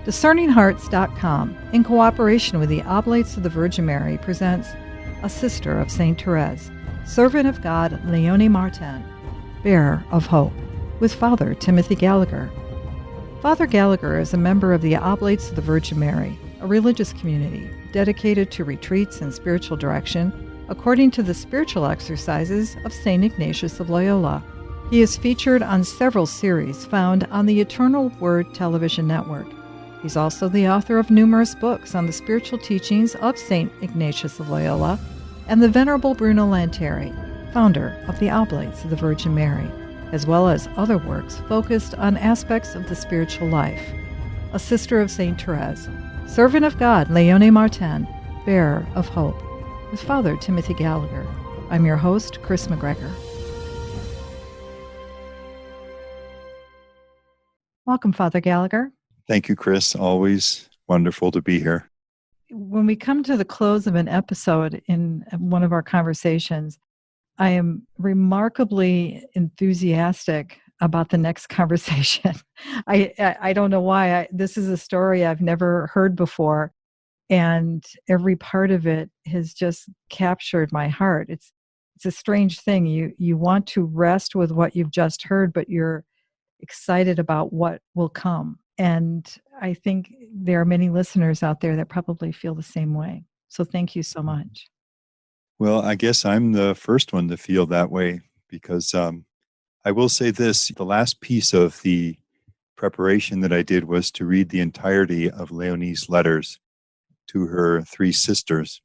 DiscerningHearts.com, in cooperation with the Oblates of the Virgin Mary, presents A Sister of St. Therese, Servant of God Léonie Martin, Bearer of Hope, with Father Timothy Gallagher. Father Gallagher is a member of the Oblates of the Virgin Mary, a religious community dedicated to retreats and spiritual direction according to the spiritual exercises of St. Ignatius of Loyola. He is featured on several series found on the Eternal Word television network. He's also the author of numerous books on the spiritual teachings of St. Ignatius of Loyola and the Venerable Bruno Lanteri, founder of the Oblates of the Virgin Mary, as well as other works focused on aspects of the spiritual life. A Sister of St. Therese, Servant of God Léonie Martin, Bearer of Hope, with Father Timothy Gallagher. I'm your host, Chris McGregor. Welcome, Father Gallagher. Thank you, Chris. Always wonderful to be here. When we come to the close of an episode in one of our conversations, I am remarkably enthusiastic about the next conversation. I don't know why. This is a story I've never heard before, and every part of it has just captured my heart. It's a strange thing. You want to rest with what you've just heard, but you're excited about what will come. And I think there are many listeners out there that probably feel the same way. So thank you so much. Well, I guess I'm the first one to feel that way because I will say this. The last piece of the preparation that I did was to read the entirety of Leonie's letters to her three sisters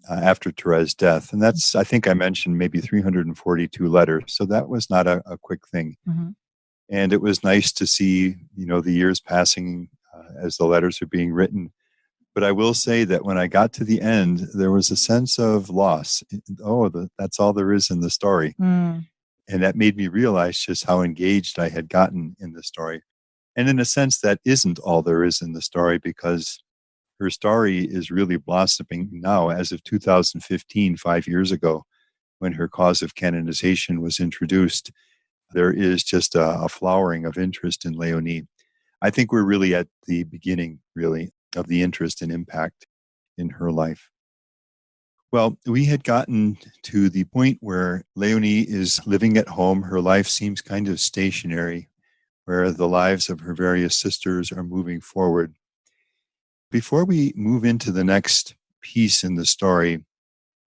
after Therese's death. And that's, I think I mentioned, maybe 342 letters. So that was not a quick thing. Mm-hmm. And it was nice to see, the years passing as the letters are being written. But I will say that when I got to the end, there was a sense of loss. That's all there is in the story. Mm. And that made me realize just how engaged I had gotten in the story. And in a sense, that isn't all there is in the story, because her story is really blossoming now as of 2015, 5 years ago, when her cause of canonization was introduced. There is just a flowering of interest in Leonie. I think we're really at the beginning, really, of the interest and impact in her life. Well, we had gotten to the point where Leonie is living at home. Her life seems kind of stationary, where the lives of her various sisters are moving forward. Before we move into the next piece in the story,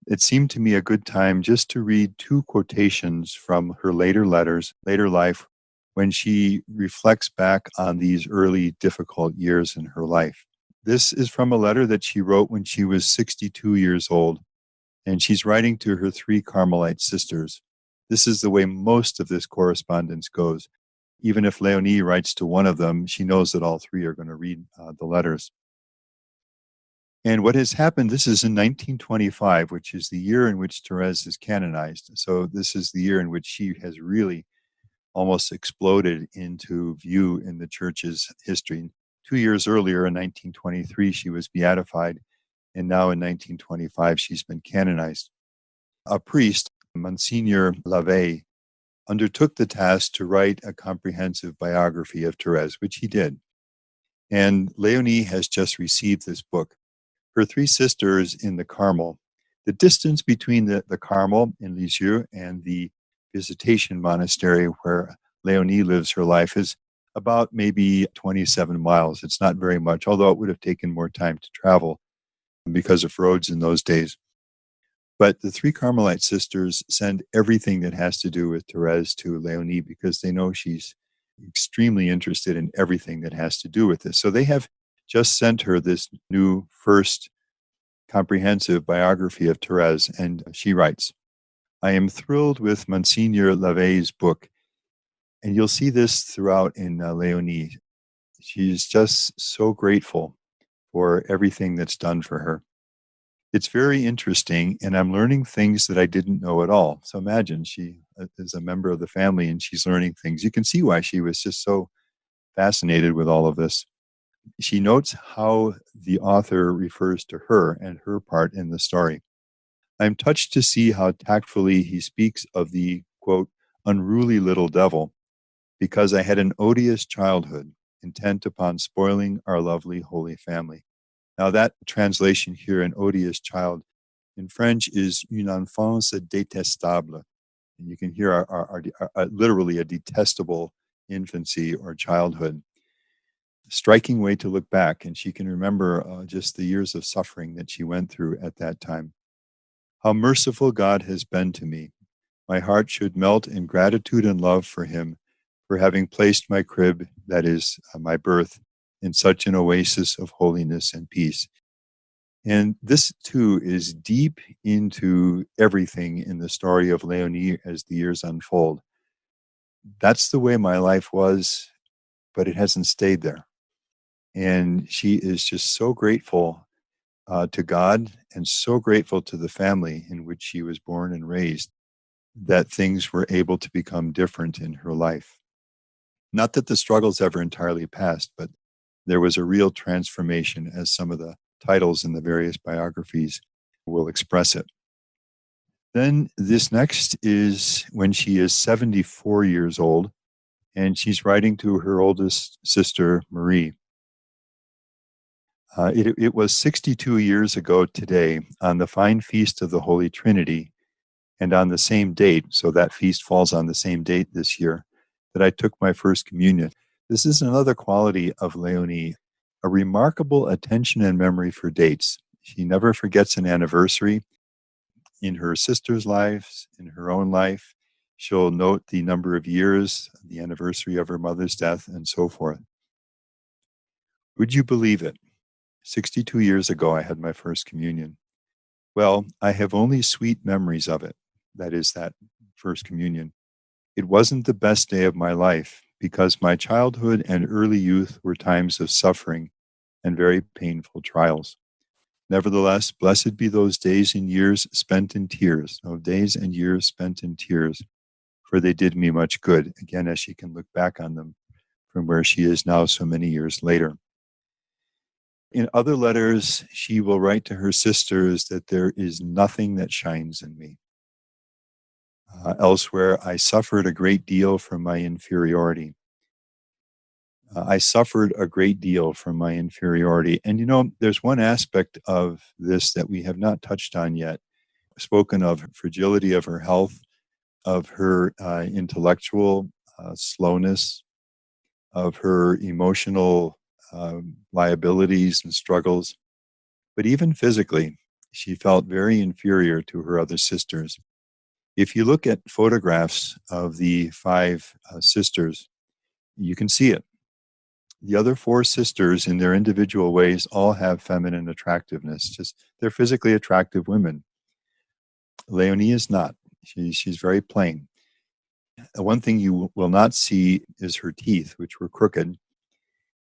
it seemed to me a good time just to read two quotations from her later letters, later life, when she reflects back on these early difficult years in her life. This is from a letter that she wrote when she was 62 years old, and she's writing to her three Carmelite sisters. This is the way most of this correspondence goes. Even if Leonie writes to one of them, she knows that all three are going to read the letters. And what has happened, this is in 1925, which is the year in which Therese is canonized. So this is the year in which she has really almost exploded into view in the church's history. 2 years earlier, in 1923, she was beatified, and now in 1925, she's been canonized. A priest, Monsignor Lavey, undertook the task to write a comprehensive biography of Therese, which he did. And Leonie has just received this book. Her three sisters in the Carmel. The distance between the Carmel in Lisieux and the Visitation Monastery where Leonie lives her life is about maybe 27 miles. It's not very much, although it would have taken more time to travel because of roads in those days. But the three Carmelite sisters send everything that has to do with Therese to Leonie because they know she's extremely interested in everything that has to do with this. So they have just sent her this new first comprehensive biography of Therese, and she writes, I am thrilled with Monsignor Lavey's book, and you'll see this throughout in Leonie. She's just so grateful for everything that's done for her. It's very interesting, and I'm learning things that I didn't know at all. So imagine she is a member of the family, and she's learning things. You can see why she was just so fascinated with all of this. She notes how the author refers to her and her part in the story. I'm touched to see how tactfully he speaks of the, quote, unruly little devil, because I had an odious childhood. intent upon spoiling our lovely Holy Family. Now that translation here, an odious child, in French is une enfance détestable. And you can hear literally a detestable infancy or childhood. Striking way to look back, and she can remember just the years of suffering that she went through at that time. How merciful God has been to me. My heart should melt in gratitude and love for him for having placed my crib, that is, my birth, in such an oasis of holiness and peace. And this, too, is deep into everything in the story of Leonie as the years unfold. That's the way my life was, but it hasn't stayed there. And she is just so grateful to God and so grateful to the family in which she was born and raised that things were able to become different in her life. Not that the struggles ever entirely passed, but there was a real transformation, as some of the titles in the various biographies will express it. Then this next is when she is 74 years old, and she's writing to her oldest sister, Marie. It was 62 years ago today, on the fine feast of the Holy Trinity, and on the same date, so that feast falls on the same date this year, that I took my first communion. This is another quality of Leonie, a remarkable attention and memory for dates. She never forgets an anniversary. In her sister's lives, in her own life, she'll note the number of years, the anniversary of her mother's death, and so forth. Would you believe it? 62 years ago, I had my first communion. Well, I have only sweet memories of it. That is, that first communion. It wasn't the best day of my life because my childhood and early youth were times of suffering and very painful trials. Nevertheless, blessed be those days and years spent in tears, days and years spent in tears, for they did me much good, again, as she can look back on them from where she is now so many years later. In other letters, she will write to her sisters that there is nothing that shines in me. Elsewhere, I suffered a great deal from my inferiority. I suffered a great deal from my inferiority. And there's one aspect of this that we have not touched on yet. Spoken of fragility of her health, of her intellectual slowness, of her emotional liabilities and struggles. But even physically, she felt very inferior to her other sisters. If you look at photographs of the five sisters, you can see it. The other four sisters, in their individual ways, all have feminine attractiveness. Just they're physically attractive women. Leonie is not. She's very plain. One thing you will not see is her teeth, which were crooked,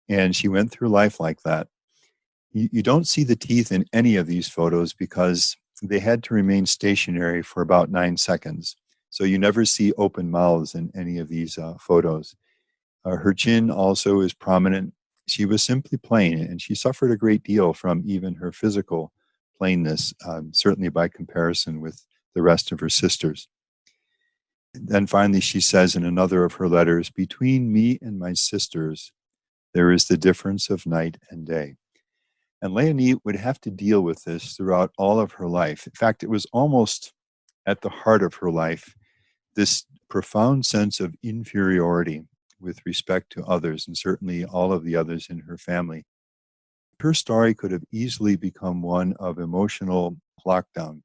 and she went through life like that. You don't see the teeth in any of these photos because they had to remain stationary for about 9 seconds. So you never see open mouths in any of these photos. Her chin also is prominent. She was simply plain, and she suffered a great deal from even her physical plainness, certainly by comparison with the rest of her sisters. Then finally, she says in another of her letters, between me and my sisters, there is the difference of night and day. And Leonie would have to deal with this throughout all of her life. In fact, it was almost at the heart of her life, this profound sense of inferiority with respect to others, and certainly all of the others in her family. Her story could have easily become one of emotional lockdown,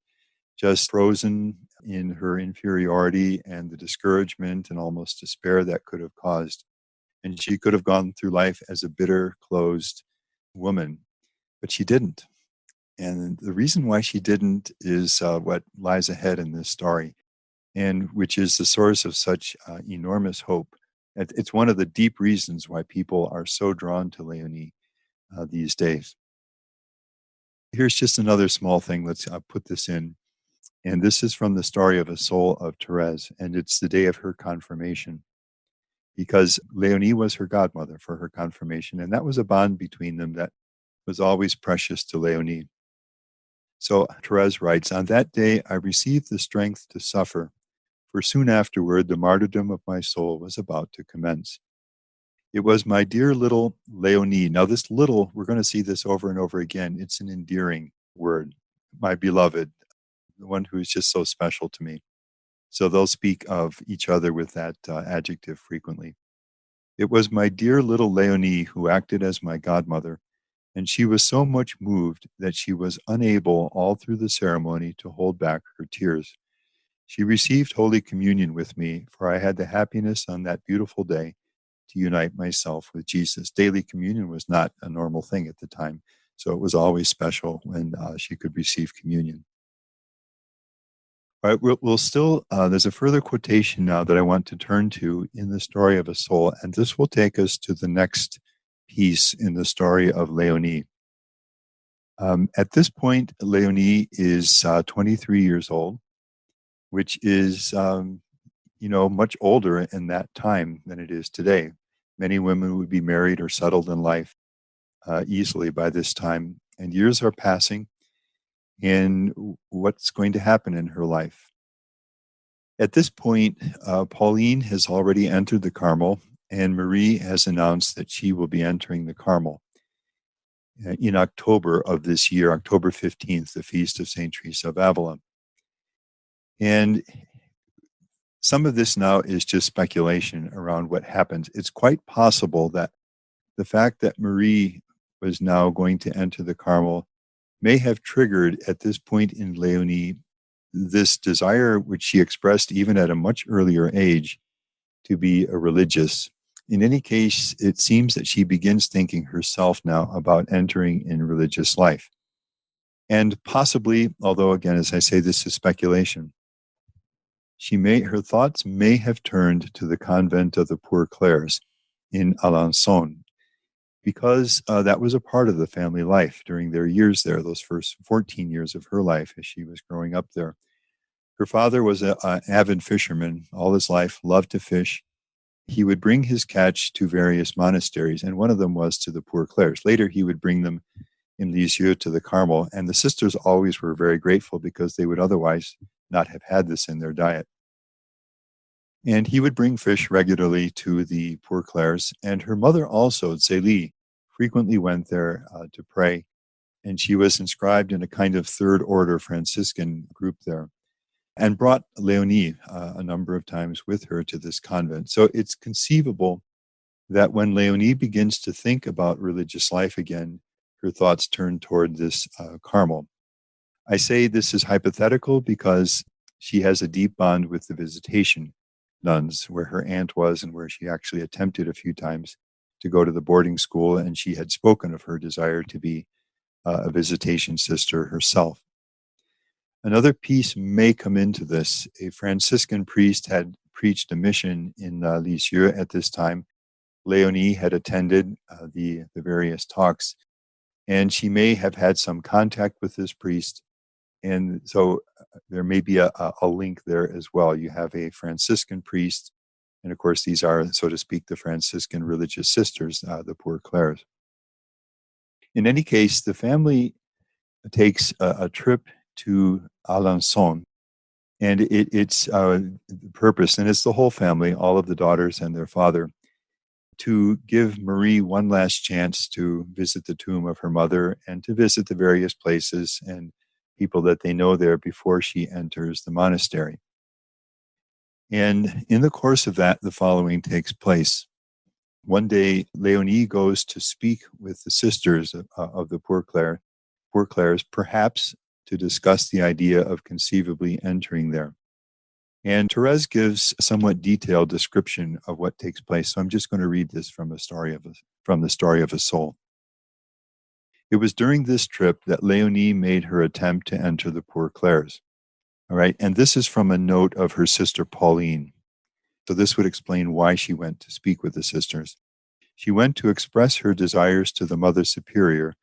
just frozen in her inferiority and the discouragement and almost despair that could have caused. And she could have gone through life as a bitter, closed woman, but she didn't. And the reason why she didn't is what lies ahead in this story, and which is the source of such enormous hope. It's one of the deep reasons why people are so drawn to Leonie these days. Here's just another small thing. Let's put this in. And this is from the story of a soul of Therese, and it's the day of her confirmation. Because Leonie was her godmother for her confirmation, and that was a bond between them that was always precious to Leonie. So Therese writes, on that day I received the strength to suffer, for soon afterward the martyrdom of my soul was about to commence. It was my dear little Leonie. Now, this little, we're going to see this over and over again. It's an endearing word. My beloved, the one who is just so special to me. So they'll speak of each other with that adjective frequently. It was my dear little Leonie who acted as my godmother, and she was so much moved that she was unable all through the ceremony to hold back her tears. She received Holy Communion with me, for I had the happiness on that beautiful day to unite myself with Jesus. Daily communion was not a normal thing at the time, so it was always special when she could receive communion. All right, we'll still, there's a further quotation now that I want to turn to in the story of a soul, and this will take us to the next piece in the story of Leonie. At this point, Leonie is 23 years old, which is, much older in that time than it is today. Many women would be married or settled in life easily by this time, and years are passing, and what's going to happen in her life? At this point, Pauline has already entered the Carmel, and Marie has announced that she will be entering the Carmel in October of this year, October 15th, the feast of St. Teresa of Avila. And some of this now is just speculation around what happens. It's quite possible that the fact that Marie was now going to enter the Carmel may have triggered at this point in Leonie this desire, which she expressed even at a much earlier age, to be a religious. In any case, it seems that she begins thinking herself now about entering in religious life. And possibly, although again, as I say, this is speculation, her thoughts may have turned to the convent of the Poor Clares in Alençon, because that was a part of the family life during their years there, those first 14 years of her life as she was growing up there. Her father was an avid fisherman all his life, loved to fish. He would bring his catch to various monasteries, and one of them was to the Poor Clares. Later, he would bring them in Lisieux to the Carmel, and the sisters always were very grateful because they would otherwise not have had this in their diet. And he would bring fish regularly to the Poor Clares, and her mother also, Zélie, frequently went there to pray, and she was inscribed in a kind of third order Franciscan group there, and brought Leonie a number of times with her to this convent. So it's conceivable that when Leonie begins to think about religious life again, her thoughts turn toward this Carmel. I say this is hypothetical because she has a deep bond with the Visitation nuns, where her aunt was and where she actually attempted a few times to go to the boarding school, and she had spoken of her desire to be a Visitation sister herself. Another piece may come into this. A Franciscan priest had preached a mission in Lisieux at this time. Leonie had attended the various talks, and she may have had some contact with this priest. And so there may be a link there as well. You have a Franciscan priest, and of course, these are, so to speak, the Franciscan religious sisters, the Poor Clares. In any case, the family takes a trip to Alençon, and it's the purpose, and it's the whole family, all of the daughters and their father, to give Marie one last chance to visit the tomb of her mother and to visit the various places and people that they know there before she enters the monastery. And in the course of that, the following takes place. One day, Leonie goes to speak with the sisters of the Poor Clares, perhaps to discuss the idea of conceivably entering there. And Therese gives a somewhat detailed description of what takes place. So I'm just going to read this from the story of a soul. It was during this trip that Leonie made her attempt to enter the Poor Clares. All right, and this is from a note of her sister Pauline. So this would explain why she went to speak with the sisters. She went to express her desires to the Mother Superior,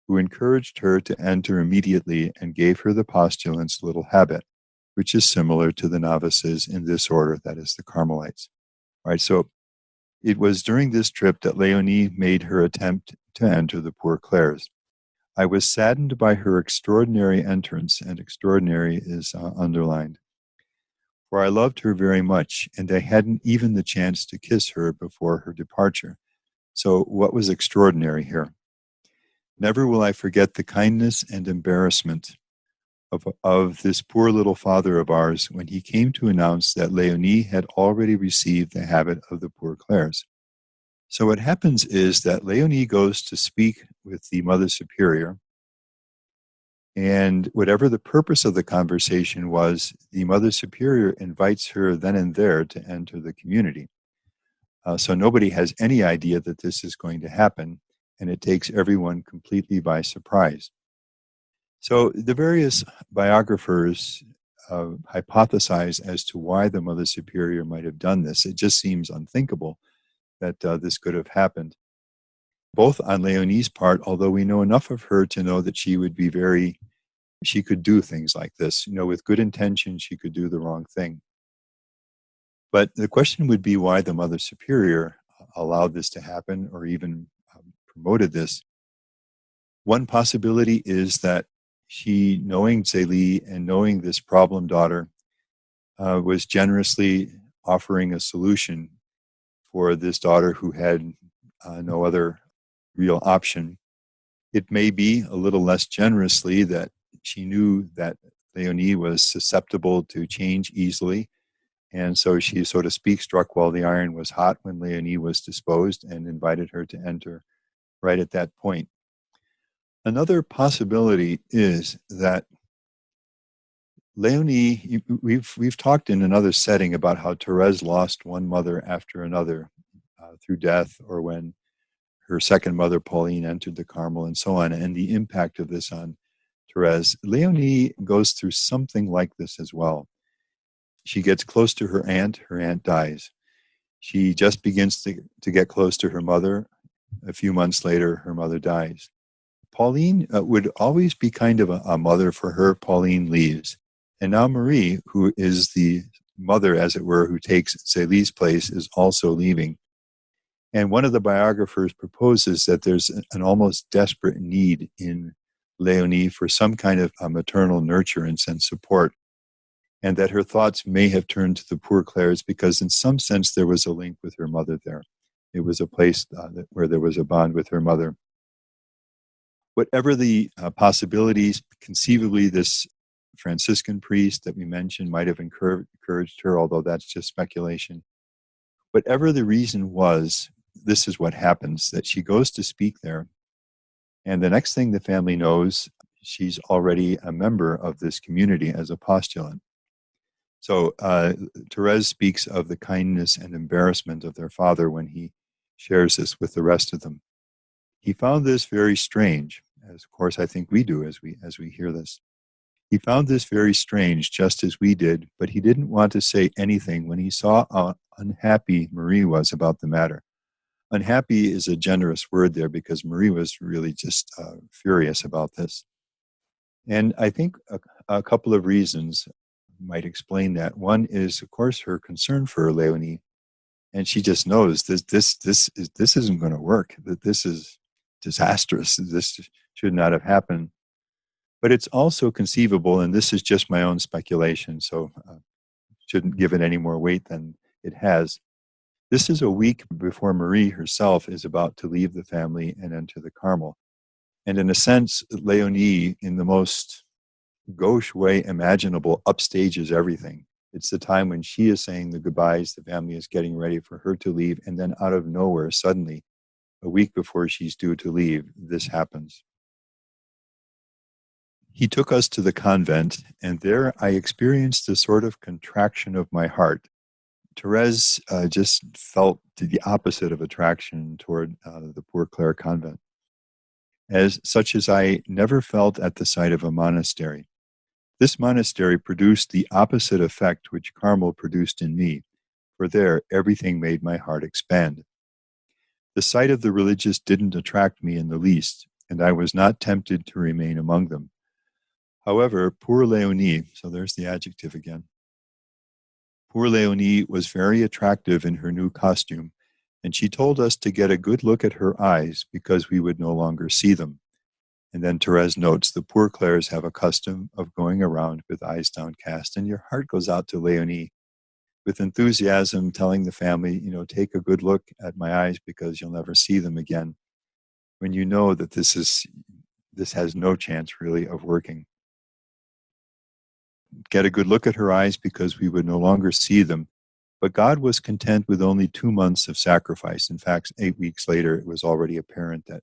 who encouraged her to enter immediately and gave her the postulant's little habit, which is similar to the novices in this order, that is the Carmelites. All right, so it was during this trip that Leonie made her attempt to enter the Poor Clares. I was saddened by her extraordinary entrance, and extraordinary is underlined. For I loved her very much, and I hadn't even the chance to kiss her before her departure. So what was extraordinary here? Never will I forget the kindness and embarrassment of this poor little father of ours when he came to announce that Leonie had already received the habit of the Poor Clares. So what happens is that Leonie goes to speak with the Mother Superior, and whatever the purpose of the conversation was, the Mother Superior invites her then and there to enter the community. So nobody has any idea that this is going to happen, and it takes everyone completely by surprise. So the various biographers hypothesize as to why the Mother Superior might have done this. It just seems unthinkable that this could have happened. Both on Leonie's part, although we know enough of her to know that she could do things like this. With good intention, she could do the wrong thing. But the question would be why the Mother Superior allowed this to happen or even promoted this. One possibility is that she, knowing Zélie and knowing this problem daughter, was generously offering a solution for this daughter who had no other real option. It may be a little less generously that she knew that Leonie was susceptible to change easily, and so she, so to speak, struck while the iron was hot when Leonie was disposed and invited her to enter right at that point. Another possibility is that Leonie, we've talked in another setting about how Therese lost one mother after another through death, or when her second mother, Pauline, entered the Carmel, and so on, and the impact of this on Therese. Leonie goes through something like this as well. She gets close to her aunt dies. She just begins to get close to her mother. A few months later, her mother dies. Pauline would always be kind of a mother for her. Pauline leaves. And now Marie, who is the mother, as it were, who takes Zélie's place, is also leaving. And one of the biographers proposes that there's an almost desperate need in Leonie for some kind of maternal nurturance and support, and that her thoughts may have turned to the Poor Clares because in some sense there was a link with her mother there. It was a place where there was a bond with her mother. Whatever the possibilities, conceivably this Franciscan priest that we mentioned might have encouraged her, although that's just speculation. Whatever the reason was, this is what happens, that she goes to speak there, and the next thing the family knows, she's already a member of this community as a postulant. So Therese speaks of the kindness and embarrassment of their father when he shares this with the rest of them. He found this very strange, as of course I think we do as we hear this. He found this very strange, just as we did, but he didn't want to say anything when he saw how unhappy Marie was about the matter. Unhappy is a generous word there because Marie was really just furious about this. And I think a couple of reasons might explain that. One is, of course, her concern for Leonie, and she just knows this isn't going to work. That this is disastrous. This should not have happened. But it's also conceivable, and this is just my own speculation, so shouldn't give it any more weight than it has. This is a week before Marie herself is about to leave the family and enter the Carmel. And in a sense, Leonie, in the most gauche way imaginable, upstages everything. It's the time when she is saying the goodbyes, the family is getting ready for her to leave, and then out of nowhere, suddenly, a week before she's due to leave, this happens. He took us to the convent, and there I experienced a sort of contraction of my heart. Therese just felt the opposite of attraction toward the Poor Clare convent, such as I never felt at the sight of a monastery. This monastery produced the opposite effect which Carmel produced in me, for there everything made my heart expand. The sight of the religious didn't attract me in the least, and I was not tempted to remain among them. However, poor Leonie, so there's the adjective again, poor Leonie was very attractive in her new costume, and she told us to get a good look at her eyes because we would no longer see them. And then Therese notes, the Poor Clares have a custom of going around with eyes downcast, and your heart goes out to Leonie. with enthusiasm, telling the family, take a good look at my eyes because you'll never see them again. When you know that this has no chance really of working. Get a good look at her eyes because we would no longer see them. But God was content with only 2 months of sacrifice. In fact, 8 weeks later, it was already apparent that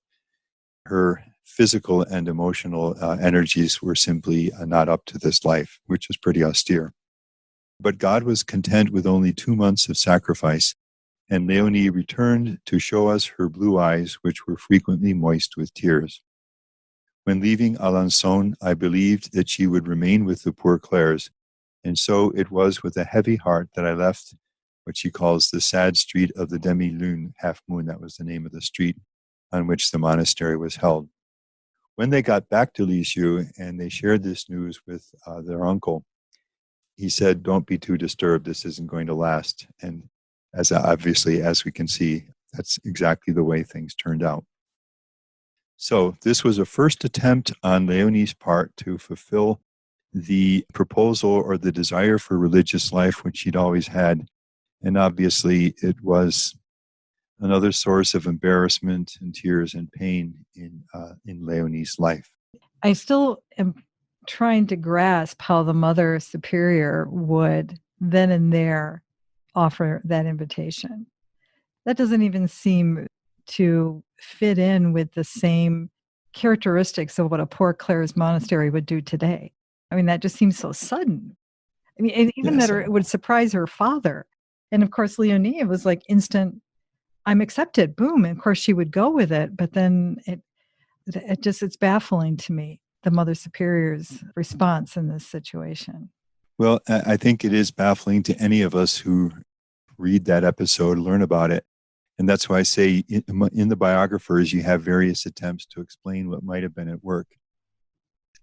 her physical and emotional energies were simply not up to this life, which is pretty austere. But God was content with only 2 months of sacrifice, and Leonie returned to show us her blue eyes, which were frequently moist with tears. When leaving Alençon, I believed that she would remain with the Poor Clares, and so it was with a heavy heart that I left what she calls the sad street of the demi-lune, half moon. That was the name of the street on which the monastery was held. When they got back to Lisieux and they shared this news with their uncle, he said, "Don't be too disturbed. This isn't going to last." And as we can see, that's exactly the way things turned out. So this was a first attempt on Leonie's part to fulfill the proposal or the desire for religious life, which she'd always had. And obviously, it was another source of embarrassment and tears and pain in Leonie's life. I still am trying to grasp how the Mother Superior would then and there offer that invitation. That doesn't even seem to fit in with the same characteristics of what a Poor Clare's monastery would do today. I mean, that just seems so sudden. I mean, and even Yes. that it would surprise her father. And of course, Leonie, it was like instant, I'm accepted, boom. And of course, she would go with it. But then it's baffling to me, the Mother Superior's response in this situation. Well, I think it is baffling to any of us who read that episode, learn about it. And that's why I say in the biographers, you have various attempts to explain what might have been at work.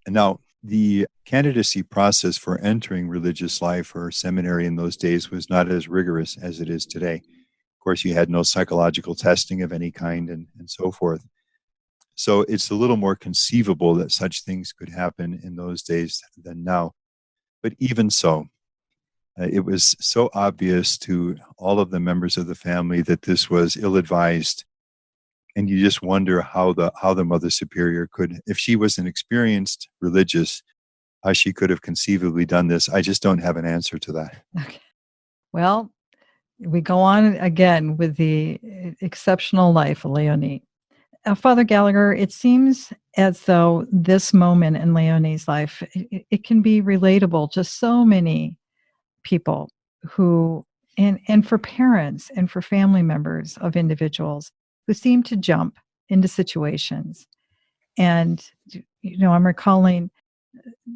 And now, the candidacy process for entering religious life or seminary in those days was not as rigorous as it is today. Of course, you had no psychological testing of any kind and so forth. So it's a little more conceivable that such things could happen in those days than now. But even so, it was so obvious to all of the members of the family that this was ill-advised. And you just wonder how the Mother Superior could, if she was an experienced religious, how she could have conceivably done this. I just don't have an answer to that. Okay. Well, we go on again with the exceptional life of Leonie. Father Gallagher, it seems as though this moment in Leonie's life, it can be relatable to so many people who, and for parents and for family members of individuals who seem to jump into situations. And, I'm recalling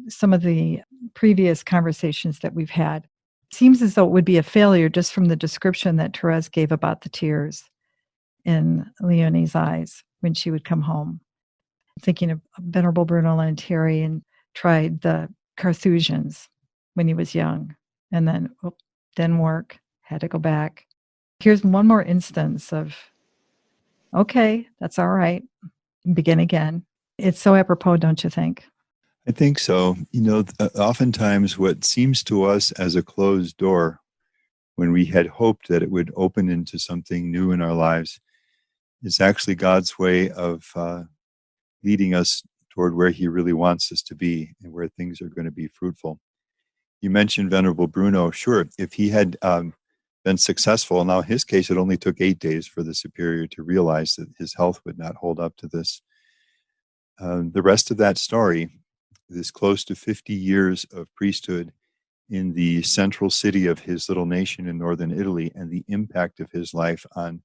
some of the previous conversations that we've had. It seems as though it would be a failure just from the description that Therese gave about the tears in Leonie's eyes when she would come home. Thinking of Venerable Bruno Lanteri tried the Carthusians when he was young, and then didn't work, had to go back. Here's one more instance of, okay, that's all right, begin again. It's so apropos, don't you think? I think so. Oftentimes what seems to us as a closed door, when we had hoped that it would open into something new in our lives, is actually God's way of leading us toward where he really wants us to be and where things are going to be fruitful. You mentioned Venerable Bruno. Sure, if he had been successful, now in his case, it only took 8 days for the superior to realize that his health would not hold up to this. The rest of that story, this close to 50 years of priesthood in the central city of his little nation in northern Italy, and the impact of his life on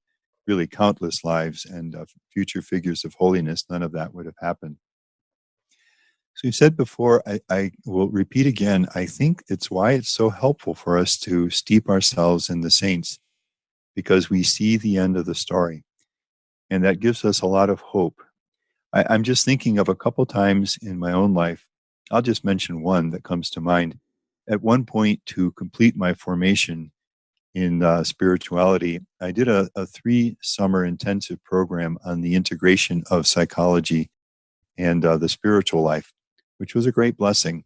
really countless lives and future figures of holiness, none of that would have happened. So you said before, I will repeat again, I think it's why it's so helpful for us to steep ourselves in the saints, because we see the end of the story. And that gives us a lot of hope. I'm just thinking of a couple times in my own life. I'll just mention one that comes to mind. At one point, to complete my formation in spirituality, I did a 3-summer intensive program on the integration of psychology and the spiritual life, which was a great blessing.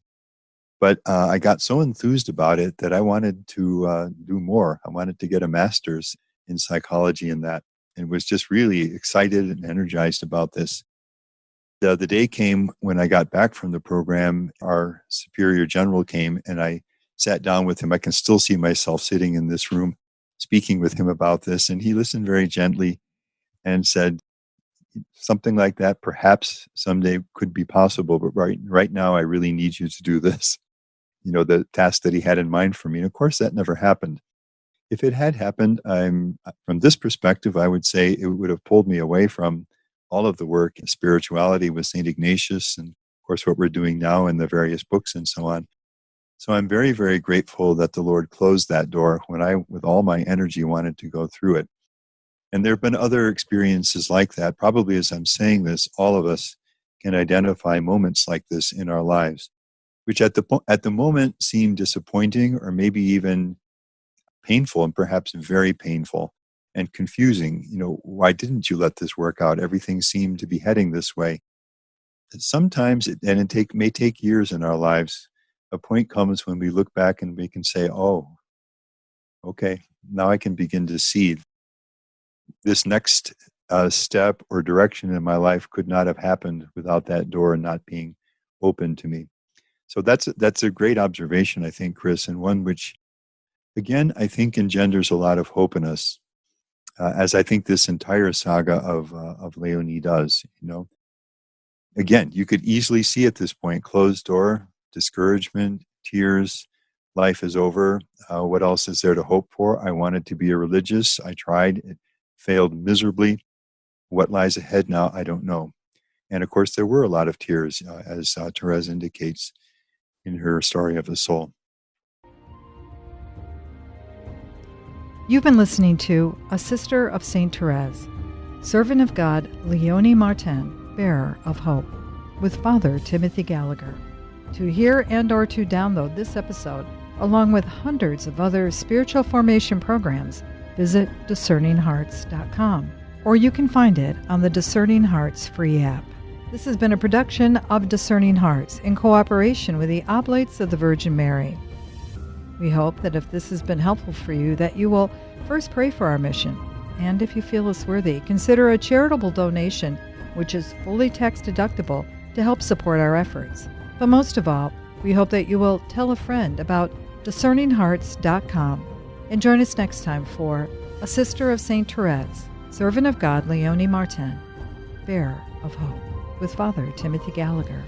But I got so enthused about it that I wanted to do more. I wanted to get a master's in psychology in that, and was just really excited and energized about this. The day came when I got back from the program, our superior general came, and I sat down with him. I can still see myself sitting in this room speaking with him about this, and he listened very gently and said something like that, perhaps someday could be possible, but right now I really need you to do this. The task that he had in mind for me. And of course, that never happened. If it had happened, from this perspective, I would say it would have pulled me away from all of the work in spirituality with St. Ignatius, and of course, what we're doing now in the various books and so on. So I'm very, very grateful that the Lord closed that door when I, with all my energy, wanted to go through it. And there have been other experiences like that. Probably as I'm saying this, all of us can identify moments like this in our lives, which at the moment seem disappointing or maybe even painful, and perhaps very painful and confusing. Why didn't you let this work out? Everything seemed to be heading this way. Sometimes, it may take years in our lives, a point comes when we look back and we can say, oh, okay, now I can begin to see this next step or direction in my life could not have happened without that door not being open to me. So that's a great observation, I think, Chris, and one which, again, I think engenders a lot of hope in us, as I think this entire saga of Leonie does. Again, you could easily see at this point, closed door, discouragement, tears, life is over. What else is there to hope for? I wanted to be a religious. I tried. It failed miserably. What lies ahead now, I don't know. And of course, there were a lot of tears, as Therese indicates in her story of the soul. You've been listening to A Sister of St. Therese, Servant of God Leonie Martin, Bearer of Hope, with Father Timothy Gallagher. To hear and or to download this episode, along with hundreds of other spiritual formation programs, visit discerninghearts.com, or you can find it on the Discerning Hearts free app. This has been a production of Discerning Hearts in cooperation with the Oblates of the Virgin Mary. We hope that if this has been helpful for you, that you will first pray for our mission, and if you feel us worthy, consider a charitable donation, which is fully tax deductible, to help support our efforts. But most of all, we hope that you will tell a friend about discerninghearts.com and join us next time for A Sister of St. Therese, Servant of God Leonie Martin, Bearer of Hope, with Father Timothy Gallagher.